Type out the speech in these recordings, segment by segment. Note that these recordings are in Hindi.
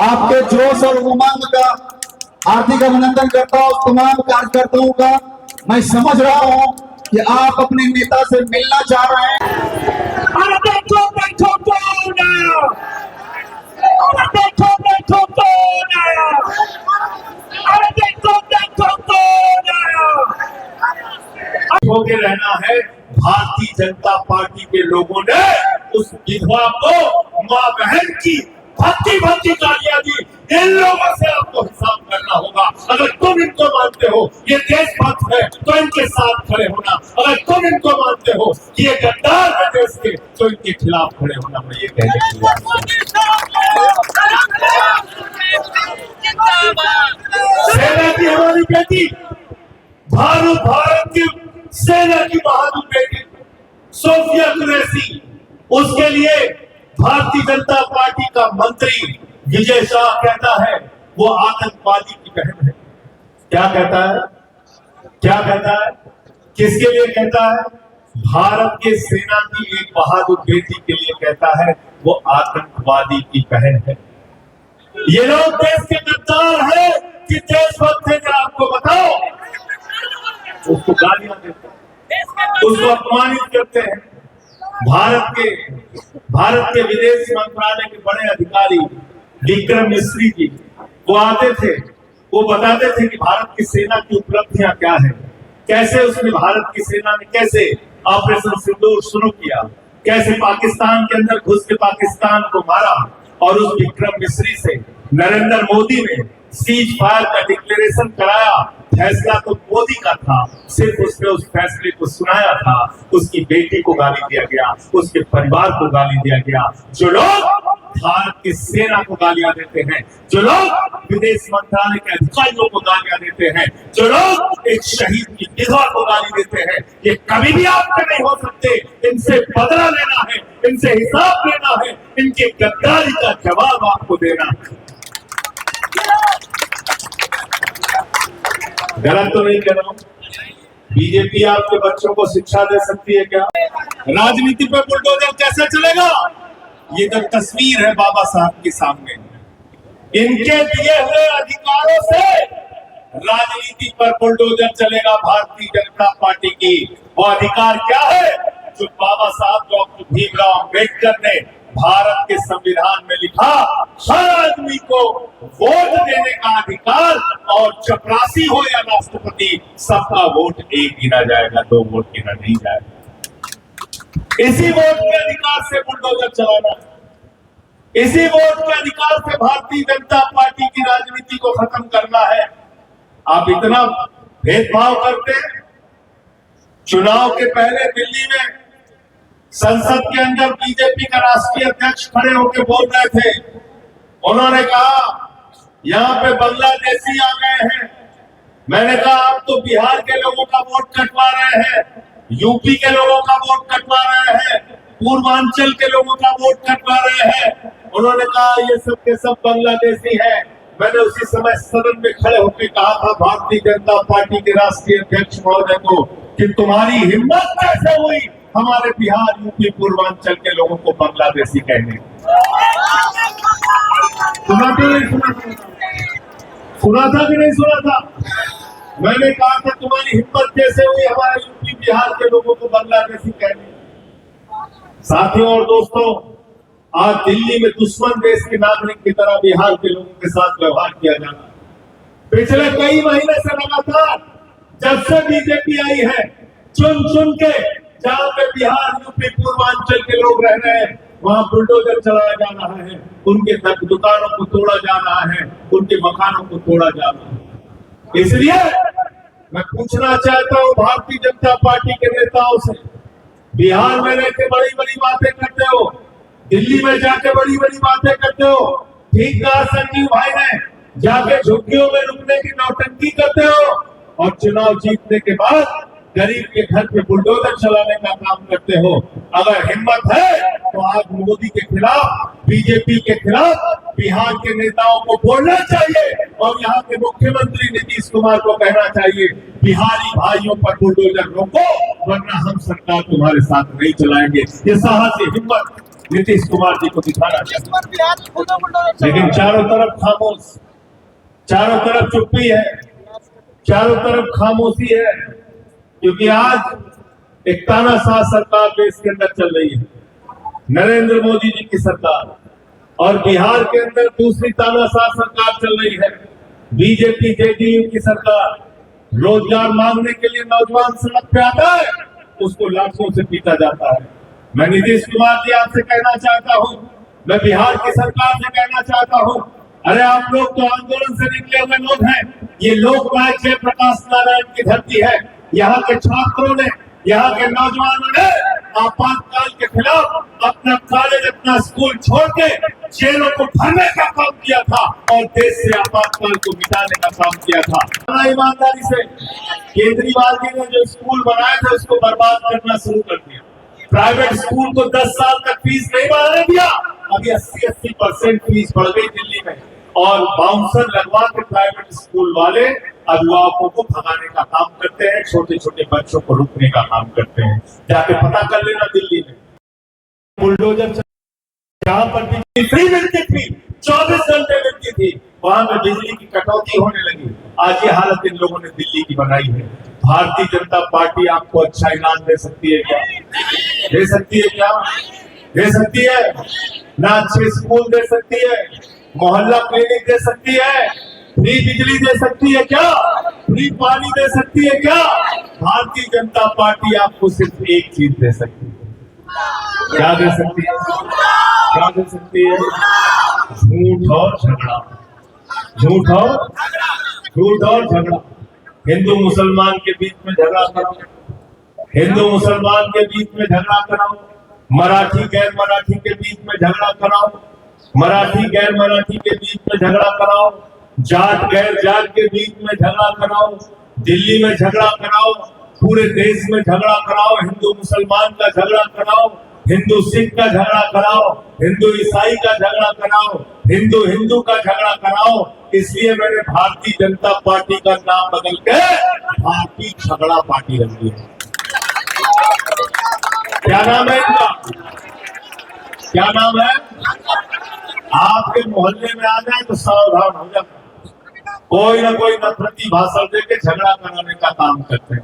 आपके जोश और उमंग का हार्दिक अभिनंदन करता हूँ। तमाम कार्यकर्ताओं का मैं समझ रहा हूँ कि आप अपने नेता से मिलना चाह रहे हैं। अरे देखो देखो कौन आया, अरे देखो देखो कौन आया, अरे देखो देखो कौन आया। होके रहना है। भारतीय जनता पार्टी के लोगों ने उस विधवा को मां बहन की भक्ति भक्ति गालियां दी। इन लोगों से आपको हिसाब करना होगा। अगर तुम इनको मानते हो ये देशभक्त है तो इनके साथ खड़े होना, अगर तुम इनको मानते हो कि ये गद्दार है देश के तो इनके खिलाफ खड़े होना। मैं ये कहने की सेना की हमारी बेटी, भारत की सेना की बहादुर बेटी सोफिया कुरैशी, उसके लिए भारतीय जनता पार्टी का मंत्री विजय शाह कहता है वो आतंकवादी की बहन है। क्या कहता है, क्या कहता है, किसके लिए कहता है? भारत के सेना की एक बहादुर बेटी के लिए कहता है वो आतंकवादी की बहन है। ये लोग देश के गद्दार है कि देशभक्त है? क्या आपको बताओ? उसको गालियां देते हैं, उसको अपमानित करते हैं। भारत के विदेश मंत्रालय के बड़े अधिकारी विक्रम मिश्री जी वो आते थे, वो बताते थे कि भारत की सेना की उपलब्धियां क्या है, कैसे उसने भारत की सेना ने कैसे ऑपरेशन सिंदूर शुरू किया, कैसे पाकिस्तान के अंदर घुस के पाकिस्तान को मारा। और उस विक्रम मिश्री से नरेंद्र मोदी ने सीज फायर का डिक्लेरेशन कराया। फैसला तो मोदी का था, सिर्फ उसने उस फैसले को सुनाया था। उसकी बेटी को गाली दिया गया, उसके परिवार को गाली दिया गया। जो लोग भारत की सेना को गालियां देते हैं, जो लोग विदेश मंत्रालय के अधिकारियों को गालियां देते हैं, जो लोग एक शहीद की विधवा को गाली देते हैं, ये कभी भी आपके नहीं हो सकते। इनसे बदला लेना है, इनसे हिसाब लेना है, इनके गद्दारी का जवाब आपको देना है। गलत तो नहीं कह रहा हूं? बीजेपी आपके बच्चों को शिक्षा दे सकती है क्या? राजनीति पे बुलडोजर कैसे चलेगा? ये जो तस्वीर है बाबा साहब के सामने, इनके दिए हुए अधिकारों से राजनीति पर बुलडोजर चलेगा भारतीय जनता पार्टी की। वो अधिकार क्या है जो बाबा साहब डॉक्टर भीमराव अम्बेडकर ने भारत के संविधान में लिखा? हर आदमी को वोट देने का अधिकार, और चपरासी हो या राष्ट्रपति, सबका वोट एक गिना जाएगा, दो वोट गिना नहीं जाएगा। इसी वोट के अधिकार से बुलडोजर चलाना, इसी वोट के अधिकार से भारतीय जनता पार्टी की राजनीति को खत्म करना है। आप इतना भेदभाव करते हैं। चुनाव के पहले दिल्ली में संसद के अंदर बीजेपी का राष्ट्रीय अध्यक्ष खड़े होकर बोल रहे थे। उन्होंने कहा यहाँ पे बांग्लादेशी आ गए हैं। मैंने कहा आप तो बिहार के लोगों का वोट कटवा रहे हैं, यूपी के लोगों का वोट कटवा रहे हैं, पूर्वांचल के लोगों का वोट कटवा रहे हैं। उन्होंने कहा ये सब के सब बांग्लादेशी हैं। मैंने उसी समय सदन में खड़े होकर कहा था भारतीय जनता पार्टी के राष्ट्रीय अध्यक्ष महोदय को कि तुम्हारी हिम्मत कैसे हुई हमारे बिहार, यूपी, पूर्वांचल के लोगों को बांग्लादेशी कहने? सुना था नहीं सुना था? सुना था कि नहीं सुना था? मैंने कहा था तुम्हारी हिम्मत कैसे हुई हमारे यूपी, बिहार के लोगों को बांग्लादेशी कहने? साथियों और दोस्तों, आज दिल्ली में दुश्मन देश के नागरिक की तरह बिहार के लोगों के साथ व्यवहार किया जा रहा है। पिछले कई महीने से लगातार जब से बीजेपी आई है, चुन चुन के जहां पे बिहार, यूपी, पूर्वांचल के लोग रह रहे हैं वहां बुलडोजर चलाया जा रहा है। उनके दुकानों को तोड़ा जा रहा है, उनके मकानों को तोड़ा जा रहा है। इसलिए मैं पूछना चाहता हूं भारतीय जनता पार्टी के नेताओं से, बिहार में रहकर बड़ी बड़ी बातें करते हो, दिल्ली में जाके बड़ी बड़ी बातें करते हो, ठीक कहा संजीव भाई ने, जाके झुग्गियों में रुकने की नौटंकी करते हो, और चुनाव जीतने के बाद गरीब के घर पे बुलडोजर चलाने का काम करते हो। अगर हिम्मत है तो आज मोदी के खिलाफ, बीजेपी के खिलाफ बिहार के नेताओं को बोलना चाहिए, और यहाँ के मुख्यमंत्री नीतीश कुमार को कहना चाहिए बिहारी भाइयों पर बुलडोजर रोको, वरना हम सरकार तुम्हारे साथ नहीं चलाएंगे। ये साहस, ये हिम्मत नीतीश कुमार जी को दिखाना चाहिए। लेकिन चारों तरफ खामोश, चारों तरफ चुप्पी है, चारों तरफ खामोशी है, क्योंकि आज एक तानाशाह सरकार देश के अंदर चल रही है, नरेंद्र मोदी जी की सरकार, और बिहार के अंदर दूसरी तानाशाह सरकार चल रही है, बीजेपी जेडीयू की सरकार। रोजगार मांगने के लिए नौजवान सड़क पे आता है, उसको लाठों से पीटा जाता है। मैं नीतीश कुमार जी आपसे कहना चाहता हूं, मैं बिहार की सरकार से कहना चाहता हूं, अरे आप लोग तो आंदोलन से निकले हुए लोग हैं, ये लोकनायक जयप्रकाश नारायण की धरती है। यहाँ के छात्रों ने, यहाँ के नौजवानों ने आपातकाल के खिलाफ अपना कॉलेज, अपना स्कूल छोड़ के जेलों को भरने का काम किया था और देश से आपातकाल को मिटाने का काम किया था। ईमानदारी से केजरीवाल जी ने जो स्कूल बनाए थे उसको बर्बाद करना शुरू कर दिया। प्राइवेट स्कूल को 10 साल तक फीस नहीं बढ़ाने दिया, अभी 80% फीस बढ़ गई दिल्ली में, और बाउंसर लगवा के प्राइवेट स्कूल वाले अभिभावकों को भगाने का काम करते हैं, छोटे छोटे बच्चों को रोकने का काम करते हैं। जाके पता कर लेना दिल्ली में बुलडोजर जहां पर बिजली फ्री मिलती थी, 24 घंटे मिलती थी, वहां पे बिजली की कटौती होने लगी। आज ये हालत इन लोगों ने दिल्ली की बनाई है। भारतीय जनता पार्टी आपको अच्छा इनाम दे सकती है क्या? दे सकती है क्या? दे सकती है ना? अच्छे स्कूल दे सकती है, मोहल्ला क्लिनिक दे सकती है, फ्री बिजली दे सकती है क्या? फ्री पानी दे सकती है क्या? भारतीय जनता पार्टी आपको सिर्फ एक चीज दे सकती है। क्या दे सकती है? क्या दे सकती है? झूठ और झगड़ा, झूठ और झगड़ा। हिंदू मुसलमान के बीच में झगड़ा कराओ, हिंदू मुसलमान के बीच में झगड़ा कराओ, मराठी गैर मराठी के बीच में झगड़ा कराओ, मराठी गैर मराठी के बीच में झगड़ा कराओ, जाट गैर जाट के बीच में झगड़ा कराओ, दिल्ली में झगड़ा कराओ, पूरे देश में झगड़ा कराओ, हिंदू मुसलमान का झगड़ा कराओ, हिंदू सिख का झगड़ा कराओ, हिंदू ईसाई का झगड़ा कराओ, हिंदू हिंदू का झगड़ा कराओ। इसलिए मैंने भारतीय जनता पार्टी का नाम बदल के भारतीय झगड़ा पार्टी रख दिया। क्या नाम है इनका? क्या नाम है? आपके मोहल्ले में आ जाए तो सावधान हो जाए, कोई ना कोई नफरती भाषण देके झगड़ा कराने का काम करते हैं,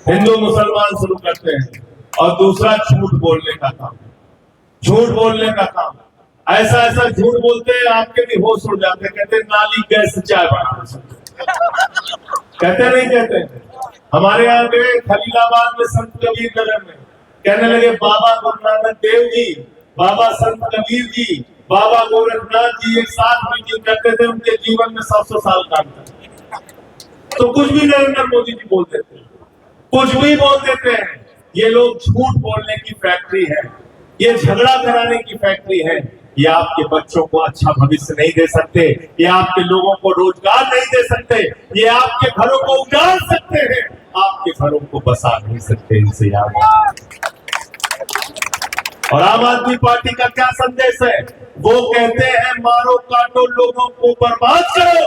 हिंदू मुसलमान शुरू करते हैं। और दूसरा झूठ बोलने का काम, झूठ बोलने का काम, ऐसा ऐसा झूठ बोलते हैं आपके भी होश उड़ जाते हैं। कहते नाली गैस चाय बना सकते, कहते नहीं कहते? हमारे यहाँ गए खलीलाबाद में संत कबीर नगर में, कहने लगे बाबा गुरु नानक देव जी, बाबा संत कबीर जी, बाबा गोरखनाथ जी एक साथ मीटिंग करते थे, उनके जीवन में 100 साल काम था। तो कुछ भी नरेंद्र मोदी जी बोल देते हैं, कुछ भी बोल देते हैं। ये लोग झूठ बोलने की फैक्ट्री है, ये झगड़ा कराने की फैक्ट्री है। ये आपके बच्चों को अच्छा भविष्य नहीं दे सकते, ये आपके लोगों को रोजगार नहीं दे सकते, ये आपके घरों को उजाड़ सकते हैं, आपके घरों को बसा नहीं सकते। इनसे याद। और आम आदमी पार्टी का क्या संदेश है? वो कहते हैं मारो काटो लोगों को बर्बाद करो,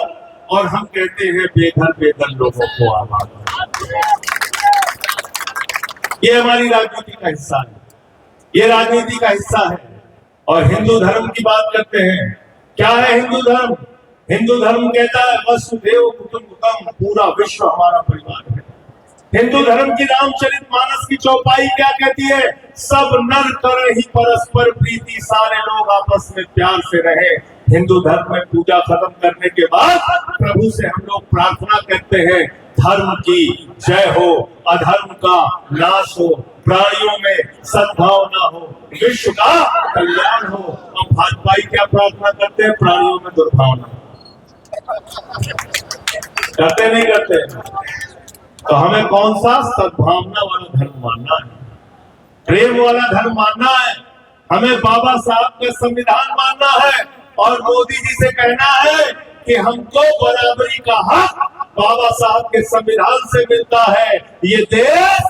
और हम कहते हैं बेघर बेघर लोगों को आबाद करो। ये हमारी राजनीति का हिस्सा है, ये राजनीति का हिस्सा है। और हिंदू धर्म की बात करते हैं, क्या है हिंदू धर्म? हिंदू धर्म कहता है वसुदेव कुटुंबकम, पूरा विश्व हमारा परिवार है। हिंदू धर्म की रामचरितमानस की चौपाई क्या कहती है? सब नर करे ही परस्पर प्रीति, सारे लोग आपस में प्यार से रहे। हिंदू धर्म में पूजा खत्म करने के बाद प्रभु से हम लोग प्रार्थना करते हैं, धर्म की जय हो, अधर्म का नाश हो, प्राणियों में सद्भावना हो, विश्व का कल्याण हो। और भाजपाई क्या प्रार्थना करते हैं? प्राणियों में दुर्भावना। करते नहीं करते? तो हमें कौन सा सद्भावना वाला धर्म मानना है, प्रेम वाला धर्म मानना है, हमें बाबा साहब का संविधान मानना है। और मोदी जी से कहना है कि हमको बराबरी का हक बाबा साहब के संविधान से मिलता है। ये देश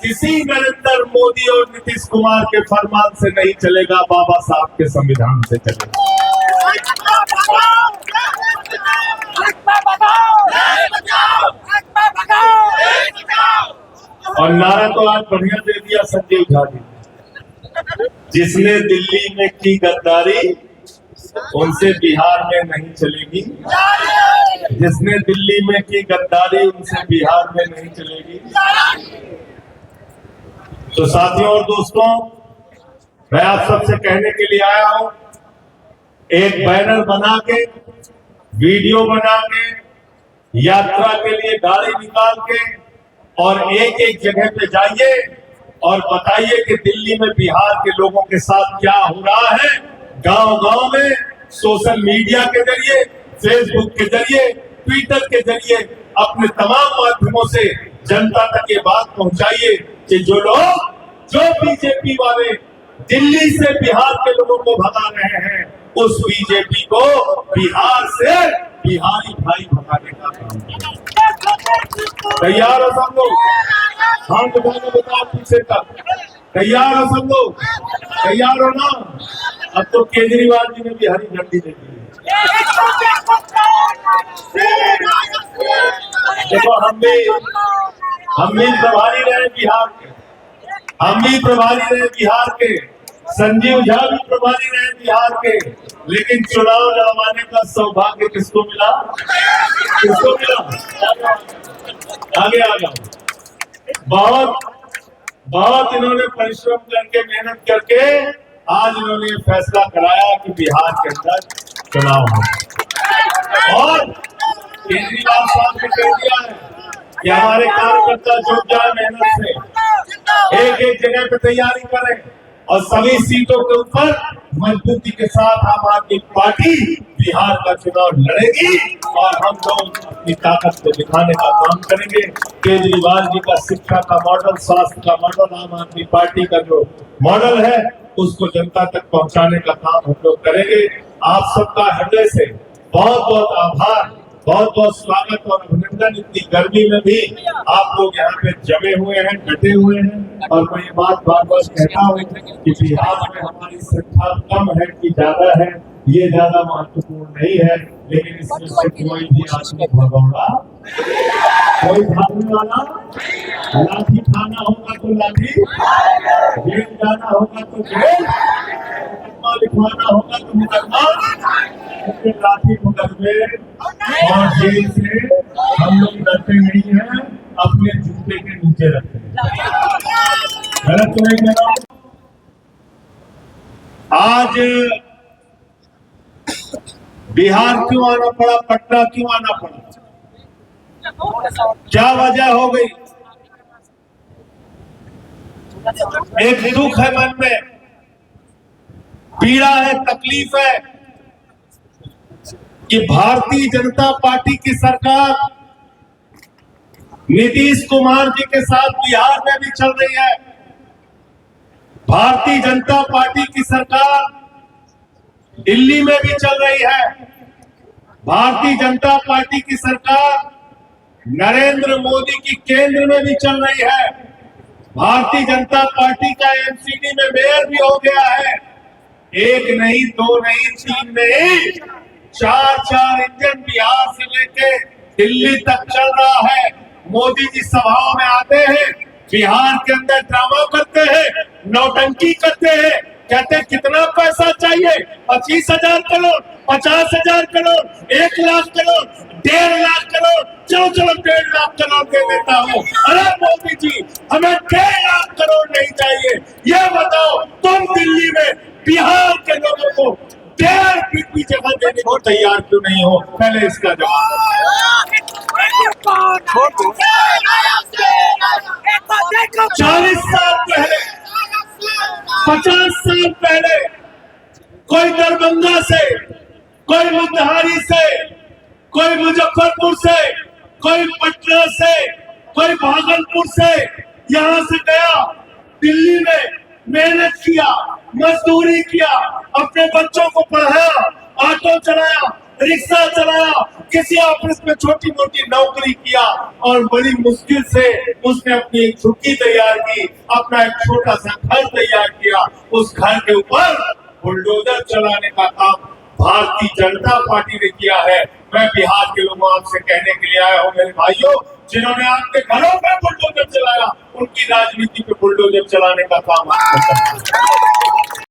किसी नरेंद्र मोदी और नीतीश कुमार के फरमान से नहीं चलेगा, बाबा साहब के संविधान से चलेगा। और नारा तो आज बढ़िया दे दिया संजय झा जी। जिसने दिल्ली में की गद्दारी उनसे बिहार में नहीं चलेगी। जिसने दिल्ली में की गद्दारी उनसे बिहार में नहीं चलेगी। तो साथियों और दोस्तों, मैं आप सबसे कहने के लिए आया हूं, एक बैनर बना के, वीडियो बना के, यात्रा के लिए गाड़ी निकाल के और एक एक जगह पे जाइए और बताइए कि दिल्ली में बिहार के लोगों के साथ क्या हो रहा है। गांव गांव में सोशल मीडिया के जरिए, फेसबुक के जरिए, ट्विटर के जरिए, अपने तमाम माध्यमों से जनता तक ये बात पहुंचाइए कि जो बीजेपी वाले दिल्ली से बिहार के लोगों को भगा रहे हैं, उस बीजेपी को बिहार से बिहारी भाई भगाने का काम करें। तैयार हो सब लोग? हाँ बताओ पीछे तक। तैयार हो सब लोग? तैयार हो ना? अब तो केजरीवाल जी ने भी हरी झंडी दे दी। देखो, हम भी प्रभारी रहे बिहार के, हम भी प्रभारी रहे बिहार के, संजीव झा भी प्रभारी रहे बिहार के, लेकिन चुनाव लड़वाने का सौभाग्य किसको मिला? किसको मिला? आगे आ जाओ। बहुत इन्होंने परिश्रम करके, मेहनत करके आज इन्होंने ये फैसला कराया कि बिहार के अंदर चुनाव हो। और केजरीवाल साहब ने कह दिया है कि हमारे कार्यकर्ता जुट जाए, मेहनत से एक एक जगह पे तैयारी करें और सभी सीटों के ऊपर मजबूती के साथ आम आदमी पार्टी बिहार का चुनाव लड़ेगी और हम लोग अपनी ताकत को दिखाने का काम करेंगे। केजरीवाल जी का शिक्षा का मॉडल, स्वास्थ्य का मॉडल, आम आदमी पार्टी का जो मॉडल है, उसको जनता तक पहुंचाने का काम हम लोग करेंगे। आप सबका हृदय से बहुत बहुत आभार, बहुत बहुत स्वागत और अभिनंदन। इतनी गर्मी में भी आप लोग यहाँ पे जमे हुए हैं, डटे हुए हैं। और मैं ये बात बार बार कहता हूँ कि बिहार में हमारी संख्या कम है कि ज्यादा है, ये ज्यादा महत्वपूर्ण नहीं है, लेकिन इसमें से कोई भी आदमी भगौड़ा, कोई भागने वाला, लाठी खाना होगा तो लाठी, जेल जाना होगा तो जेल, मुकदमा लिखवाना होगा तो मुकदमा, लाठी मुकदमे और जेल से हम लोग डरते नहीं हैं, अपने जूते के नीचे रखते हैं। गलत तो नहीं कह रहा हूं? आज बिहार क्यों आना पड़ा, पटना क्यों आना पड़ा, क्या वजह हो गई? एक दुख है मन में, पीड़ा है, तकलीफ है कि भारतीय जनता पार्टी की सरकार नीतीश कुमार जी के साथ बिहार में भी चल रही है। भारतीय जनता पार्टी की सरकार दिल्ली में भी चल रही है। भारतीय जनता पार्टी की सरकार नरेंद्र मोदी की केंद्र में भी चल रही है। भारतीय जनता पार्टी का एमसीडी में मेयर भी हो गया है। एक नहीं, दो नहीं, तीन नहीं, चार इंजन बिहार से लेके दिल्ली तक चल रहा है। मोदी जी सभाओं में आते हैं, बिहार के अंदर ड्रामा करते हैं, नौटंकी करते हैं, कहते हैं कितना पैसा चाहिए, 25,000 करोड़, 50,000 करोड़, 1 लाख करोड़, 1.5 लाख करोड़, चलो 1.5 लाख करोड़ दे देता हूँ। अरे मोदी जी, हमें 1.5 लाख करोड़ नहीं चाहिए। ये बताओ, तुम दिल्ली में बिहार के लोगों को 1.5 फीट की जगह देने को तैयार क्यों नहीं हो? पहले इसका जवाब। 40 साल पहले, 50 साल पहले कोई दरभंगा से, कोई मोतिहारी से, कोई मुजफ्फरपुर से, कोई पटना से, कोई भागलपुर से यहां से गया, दिल्ली में मेहनत किया, मजदूरी किया, अपने बच्चों को पढ़ाया, ऑटो चलाया, रिक्शा चलाया, किसी ऑफिस में छोटी मोटी नौकरी किया और बड़ी मुश्किल से उसने अपनी एक झुग्गी तैयार की, अपना एक छोटा सा घर तैयार किया। उस घर के ऊपर बुलडोजर चलाने का काम भारतीय जनता पार्टी ने किया है। मैं बिहार के लोगों आपसे कहने के लिए आया हूं, मेरे भाइयों, जिन्होंने आपके घरों में बुलडोजर चलाया, उनकी राजनीति पे बुलडोजर चलाने का काम आपको करना है।